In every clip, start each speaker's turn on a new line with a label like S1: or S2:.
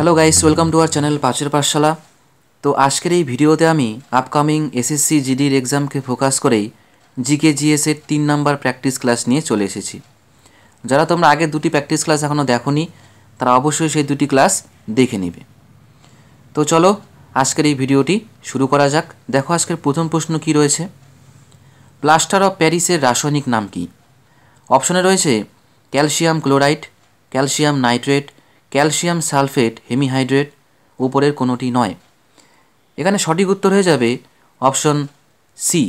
S1: Hello guys, welcome to our channel পাঁচের পাঠশালা। তো আজকের এই ভিডিওতে আমি আপকামিং এসএসসি জিডির এক্সামকে ফোকাস করেই জিকে জিএসের 3 নাম্বার প্র্যাকটিস ক্লাস নিয়ে চলে এসেছি। যারা তোমরা আগের দুটি প্র্যাকটিস ক্লাস এখনও দেখোনি তারা অবশ্যই সেই দুটি ক্লাস দেখে নেবে। তো চলো আজকের এই ভিডিওটি শুরু করা যাক। দেখো আজকের প্রথম প্রশ্ন কি রয়েছে, প্লাস্টার অফ প্যারিসের রাসায়নিক নাম কি? অপশনে রয়েছে calcium chloride, calcium nitrate, calcium sulphate hemihydrate, উপরের কোনোটি নয়। এখানে সঠিক উত্তর হয়ে যাবে option C,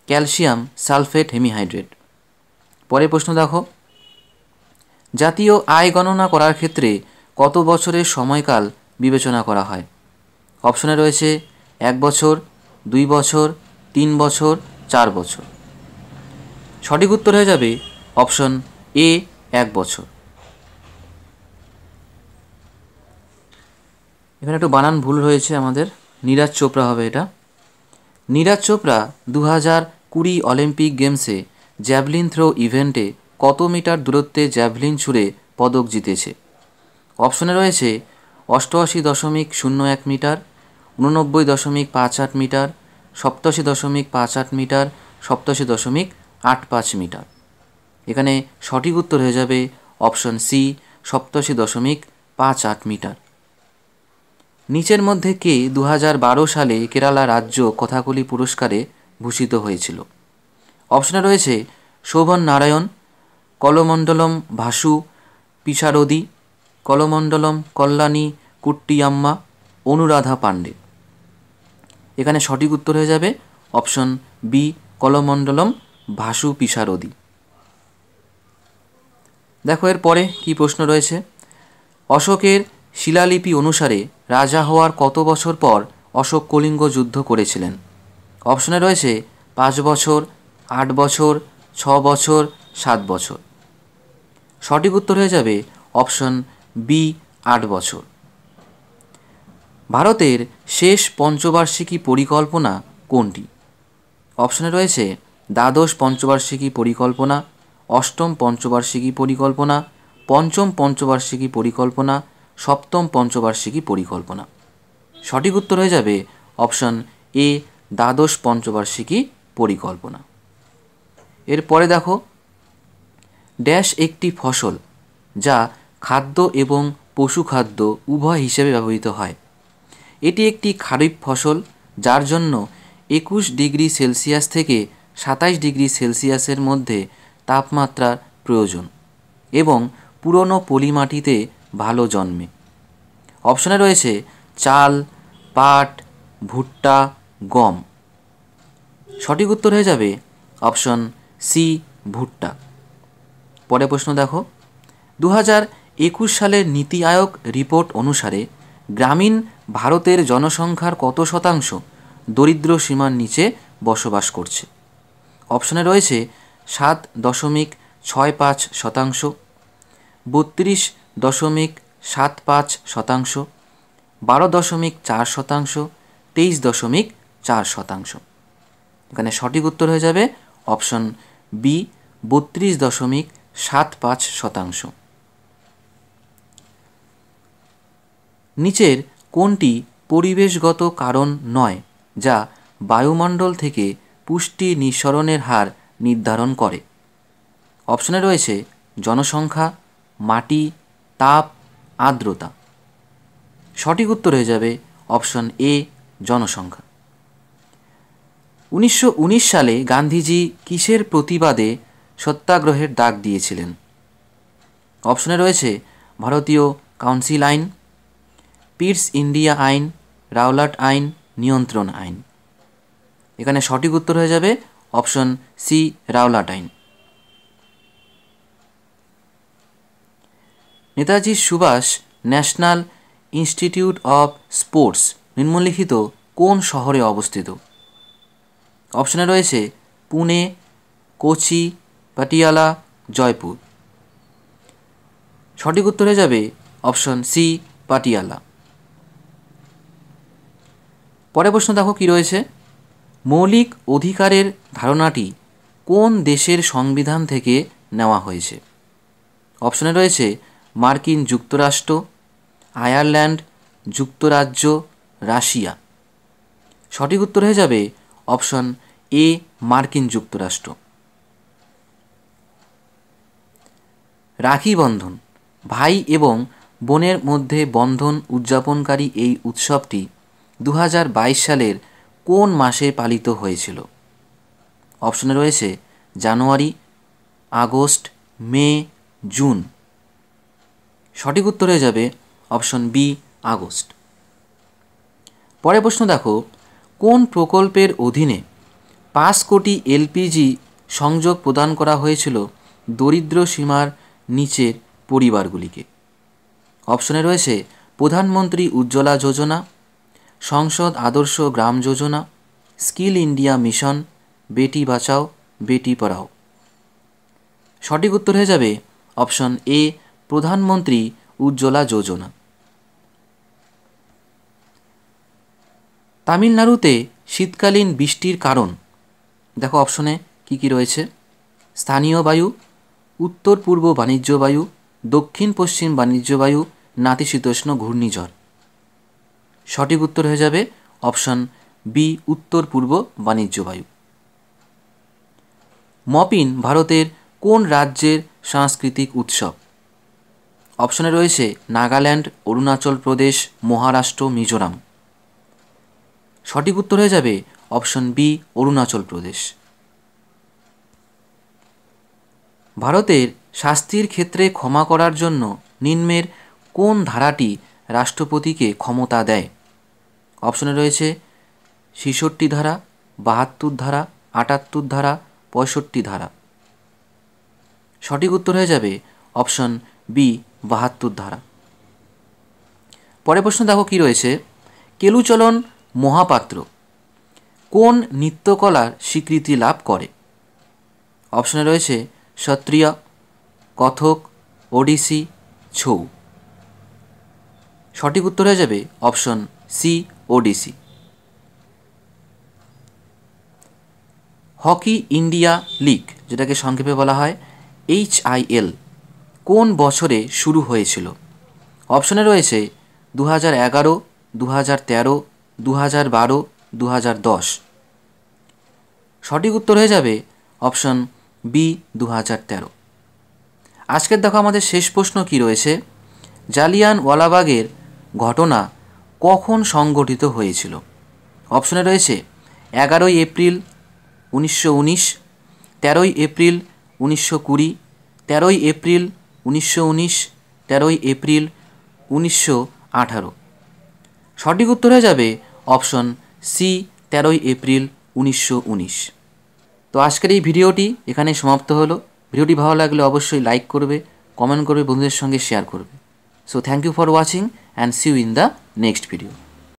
S1: calcium sulphate hemihydrate. পরের প্রশ্ন দেখো, জাতীয় আয় গণনা করার ক্ষেত্রে কত বছরের সময়কাল বিবেচনা করা হয়? অপশনে রয়েছে 1 বছর, 2 বছর, 3 বছর, 4 বছর। সঠিক উত্তর হয়ে যাবে অপশন এ, 1 বছর। এখানে একটু বানান ভুল রয়েছে আমাদের, নীরাজ চোপড়া হবে এটা। নীরাজ চোপড়া 2020 অলিম্পিক গেমসে জ্যাভলিন থ্রো ইভেন্টে কত মিটার দূরত্বে জ্যাভলিন ছুঁড়ে পদক জিতেছে? অপশনে রয়েছে 88.01 মিটার, 89.58 মিটার, 87.58 মিটার, 87.85 মিটার। এখানে সঠিক উত্তর হয়ে যাবে অপশন সি, 87.58 মিটার। নিচের মধ্যে কে 2012 সালে কেরালা রাজ্য কথাকলি পুরস্কারে ভূষিত হয়েছিল? অপশনে রয়েছে শোভন নারায়ণ, কলমণ্ডলম ভাসু পিসারদি, কলমণ্ডলম কল্যাণী কুট্টিয়াম্মা, অনুরাধা পাণ্ডে। এখানে সঠিক উত্তর হয়ে যাবে অপশন বি, কলমণ্ডলম ভাসু পিসারদি। দেখো এর পরে কী প্রশ্ন রয়েছে, অশোকের শিলালিপি অনুসারে রাজা হওয়ার কত বছর পর অশোক কলিঙ্গ যুদ্ধ করেছিলেন? অপশনে রয়েছে 5 বছর, 8 বছর, 6 বছর, 7 বছর। সঠিক উত্তর হয়ে যাবে অপশন বি, 8 বছর। ভারতের শেষ পঞ্চবার্ষিকী পরিকল্পনা কোনটি? অপশনে রয়েছে দ্বাদশ পঞ্চবার্ষিকী পরিকল্পনা, অষ্টম পঞ্চবার্ষিকী পরিকল্পনা, পঞ্চম পঞ্চবার্ষিকী পরিকল্পনা, সপ্তম পঞ্চবার্ষিকী পরিকল্পনা। সঠিক উত্তর হয়ে যাবে অপশন এ, দ্বাদশ পঞ্চবার্ষিকী পরিকল্পনা। এরপরে দেখো, ড্যাশ একটি ফসল যা খাদ্য এবং পশুখাদ্য উভয় হিসেবে ব্যবহৃত হয়। এটি একটি খারিফ ফসল যার জন্য 21 ডিগ্রি সেলসিয়াস থেকে 27 ডিগ্রি সেলসিয়াসের মধ্যে তাপমাত্রার প্রয়োজন এবং পুরনো পলিমাটিতে ভালো জন্মে। অপশনে রয়েছে চাল, পাট, ভুট্টা, গম। সঠিক উত্তর হয়ে যাবে অপশন সি, ভুট্টা। পরে প্রশ্ন দেখো, 2021 সালের নীতি আয়োগ রিপোর্ট অনুসারে গ্রামীণ ভারতের জনসংখ্যার কত শতাংশ দরিদ্র সীমার নিচে বসবাস করছে? অপশনে রয়েছে 7.65 শতাংশ, 32.75 শতাংশ, 12.4 শতাংশ, 23.4 শতাংশ। এখানে সঠিক উত্তর হয়ে যাবে অপশন বি, 32.75 শতাংশ। নিচের কোনটি পরিবেশগত কারণ নয় যা বায়ুমণ্ডল থেকে পুষ্টি নিঃসরণের হার নির্ধারণ করে? অপশনে রয়েছে জনসংখ্যা, মাটি, তাপ, আর্দ্রতা। সঠিক উত্তর হয়ে যাবে অপশন এ, জনসংখ্যা। 1919 সালে গান্ধীজি কিসের প্রতিবাদে সত্যাগ্রহের ডাক দিয়েছিলেন? অপশনে রয়েছে ভারতীয় কাউন্সিল আইন, পিটস ইন্ডিয়া আইন, রাওলাট আইন, নিয়ন্ত্রণ আইন। এখানে সঠিক উত্তর হয়ে যাবে অপশন সি, রাওলাট আইন। Netaji Subhas National Institute of Sports নিম্নলিখিত কোন শহরে অবস্থিত? অপশনে রয়েছে পুনে, কোচি, পাটিয়ালা, জয়পুর। সঠিক উত্তর হয়ে যাবে অপশন সি, পাটিয়ালা। পরে প্রশ্ন দেখো কি রয়েছে, মৌলিক অধিকারের ধারণাটি কোন দেশের সংবিধান থেকে নেওয়া হয়েছে? অপশনে রয়েছে মার্কিন যুক্তরাষ্ট্র, আয়ারল্যান্ড, যুক্তরাজ্য, রাশিয়া। সঠিক উত্তর হয়ে যাবে অপশন এ, মার্কিন যুক্তরাষ্ট্র। রাখি বন্ধন, ভাই এবং বোনের মধ্যে বন্ধন উদযাপনকারী এই উৎসবটি 2022 সালের কোন মাসে পালিত হয়েছিল? অপশনে রয়েছে জানুয়ারি, আগস্ট, মে, জুন। সঠিক উত্তর হয়ে যাবে অপশন বি, আগস্ট। পরের প্রশ্ন দেখো, কোন প্রকল্পের অধীনে 5 কোটি এলপিজি সংযোগ প্রদান করা হয়েছিল দরিদ্র সীমার নিচের পরিবারগুলিকে? অপশনে রয়েছে প্রধানমন্ত্রী উজ্জ্বলা যোজনা, সংসদ আদর্শ গ্রাম যোজনা, skill India mission, Beti Bachao Beti Padhao. সঠিক উত্তর হয়ে যাবে অপশন এ, প্রধানমন্ত্রী উজ্জ্বলা যোজনা। তামিলনাড়ুতে শীতকালীন বৃষ্টির কারণ, দেখো অপশনে কি কি রয়েছে, স্থানীয় বায়ু, উত্তর পূর্ব বাণিজ্য বায়ু, দক্ষিণ পশ্চিম বাণিজ্য বায়ু, নাতিশীতোষ্ণ ঘূর্ণিঝড়। সঠিক উত্তর হয়ে যাবে অপশন বি, উত্তর পূর্ব বাণিজ্য বায়ু। মপিন ভারতের কোন রাজ্যের সাংস্কৃতিক উৎসব? অপশনে রয়েছে নাগাল্যান্ড, অরুণাচল প্রদেশ, মহারাষ্ট্র, মিজোরাম। সঠিক উত্তর হয়ে যাবে অপশন বি, অরুণাচল প্রদেশ। ভারতের শাস্তির ক্ষেত্রে ক্ষমা করার জন্য নিম্নের কোন ধারাটি রাষ্ট্রপতিকে ক্ষমতা দেয়? অপশনে রয়েছে 66 ধারা, 72 ধারা, 78 ধারা, 65 ধারা। সঠিক উত্তর হয়ে যাবে অপশন বি, 72 ধারা। পরের প্রশ্ন দেখো কি রয়েছে, কেলুচলন মহাপাত্র কোন নৃত্যকলার স্বীকৃতি লাভ করে? অপশনে রয়েছে সত্রিয়া, কথক, ওডিসি, ছৌ। সঠিক উত্তর হয়ে যাবে অপশন সি, ওডিসি। হকি ইন্ডিয়া লিগ, যেটাকে সংক্ষেপে বলা হয় HIL, কোন বছরে শুরু হয়েছিল? অপশনে রয়েছে 2011, 2013, 2012, 2010। সঠিক উত্তর হয়ে যাবে অপশন বি, 2013। আজকের দেখো আমাদের শেষ প্রশ্ন কি রয়েছে, জালিয়ানওয়ালাবাগের ঘটনা কখন সংঘটিত হয়েছিল? অপশনে রয়েছে 11ই এপ্রিল 1919, 13ই এপ্রিল 1920, 13ই এপ্রিল 1919, 13ই এপ্রিল 1918। সঠিক উত্তর হয়ে যাবে অপশন সি, 13ই এপ্রিল 1919। তো আজকের এই ভিডিওটি এখানেই সমাপ্ত হলো। ভিডিওটি ভালো লাগলে অবশ্যই লাইক করবে, কমেন্ট করবে, বন্ধুদের সঙ্গে শেয়ার করবে। So thank you for watching and see you in the next video.